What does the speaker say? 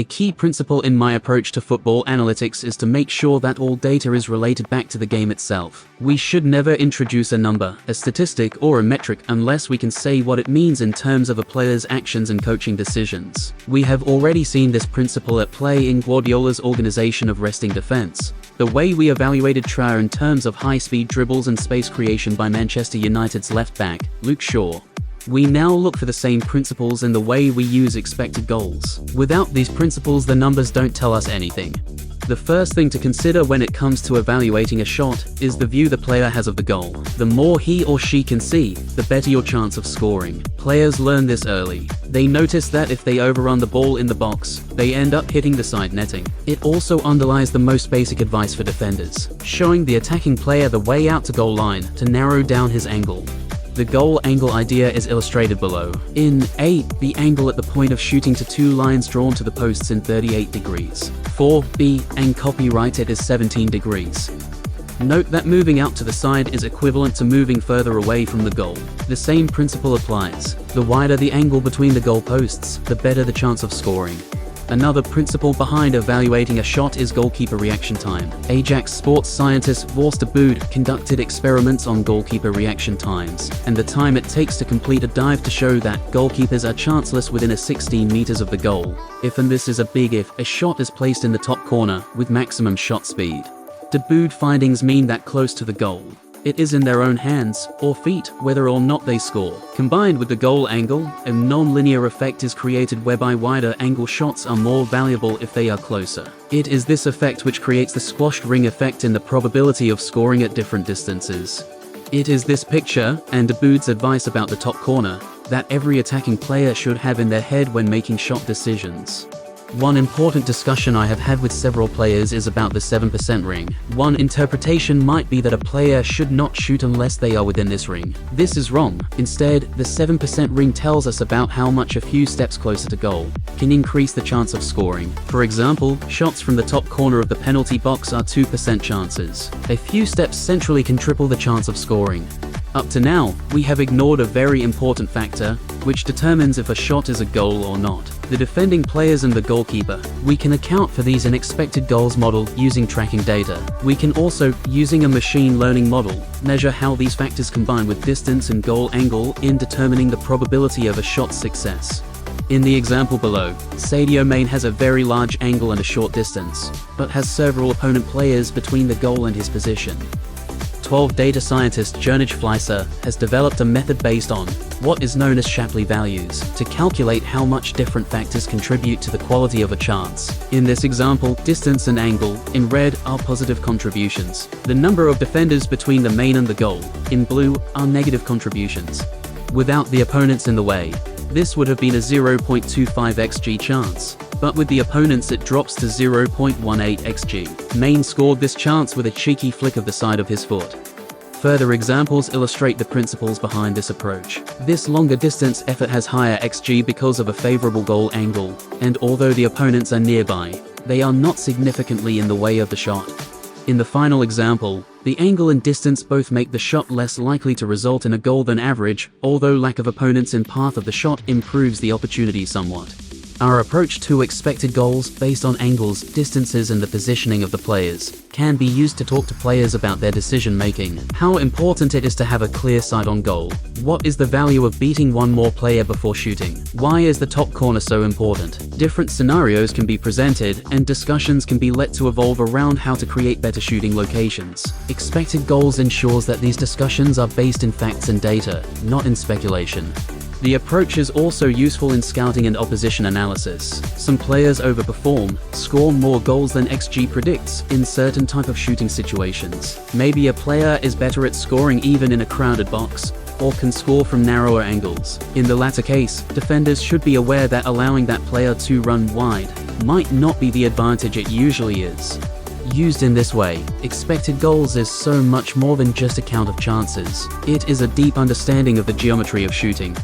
A key principle in my approach to football analytics is to make sure that all data is related back to the game itself. We should never introduce a number, a statistic, or a metric unless we can say what it means in terms of a player's actions and coaching decisions. We have already seen this principle at play in Guardiola's organization of resting defense, the way we evaluated Traore in terms of high-speed dribbles and space creation by Manchester United's left-back, Luke Shaw. We now look for the same principles in the way we use expected goals. Without these principles, the numbers don't tell us anything. The first thing to consider when it comes to evaluating a shot is the view the player has of the goal. The more he or she can see, the better your chance of scoring. Players learn this early. They notice that if they overrun the ball in the box, they end up hitting the side netting. It also underlies the most basic advice for defenders, showing the attacking player the way out to goal line to narrow down his angle. The goal angle idea is illustrated below. In A, the angle at the point of shooting to two lines drawn to the posts in 38 degrees. For B, and copyright it is 17 degrees. Note that moving out to the side is equivalent to moving further away from the goal. The same principle applies. The wider the angle between the goal posts, the better the chance of scoring. Another principle behind evaluating a shot is goalkeeper reaction time. Ajax sports scientist Vorst de Bood conducted experiments on goalkeeper reaction times, and the time it takes to complete a dive to show that goalkeepers are chanceless within 16 meters of the goal. If, and this is a big if, a shot is placed in the top corner with maximum shot speed. De Bood findings mean that close to the goal, it is in their own hands or feet whether or not they score. Combined with the goal angle, a non-linear effect is created whereby wider angle shots are more valuable if they are closer. It is this effect which creates the squashed ring effect in the probability of scoring at different distances. It is this picture, and de Bood's advice about the top corner, that every attacking player should have in their head when making shot decisions. One important discussion I have had with several players is about the 7% ring. One interpretation might be that a player should not shoot unless they are within this ring. This is wrong. Instead, the 7% ring tells us about how much a few steps closer to goal can increase the chance of scoring. For example, shots from the top corner of the penalty box are 2% chances. A few steps centrally can triple the chance of scoring. Up to now, we have ignored a very important factor, which determines if a shot is a goal or not: the defending players and the goalkeeper. We can account for these in expected goals model using tracking data. We can also, using a machine learning model, measure how these factors combine with distance and goal angle in determining the probability of a shot's success. In the example below, Sadio Mane has a very large angle and a short distance, but has several opponent players between the goal and his position. 12 data scientist Gernot Fleischer has developed a method based on what is known as Shapley values to calculate how much different factors contribute to the quality of a chance. In this example, distance and angle, in red, are positive contributions. The number of defenders between the main and the goal, in blue, are negative contributions. Without the opponents in the way, this would have been a 0.25 xg chance, but with the opponents it drops to 0.18 xg. Mane scored this chance with a cheeky flick of the side of his foot. Further examples illustrate the principles behind this approach. This longer distance effort has higher xg because of a favorable goal angle, and although the opponents are nearby, they are not significantly in the way of the shot. In the final example, the angle and distance both make the shot less likely to result in a goal than average, although lack of opponents in path of the shot improves the opportunity somewhat. Our approach to expected goals, based on angles, distances and the positioning of the players, can be used to talk to players about their decision making, how important it is to have a clear sight on goal, what is the value of beating one more player before shooting, why is the top corner so important. Different scenarios can be presented, and discussions can be let to evolve around how to create better shooting locations. Expected goals ensures that these discussions are based in facts and data, not in speculation. The approach is also useful in scouting and opposition analysis. Some players overperform, score more goals than XG predicts in certain type of shooting situations. Maybe a player is better at scoring even in a crowded box, or can score from narrower angles. In the latter case, defenders should be aware that allowing that player to run wide might not be the advantage it usually is. Used in this way, expected goals is so much more than just a count of chances. It is a deep understanding of the geometry of shooting.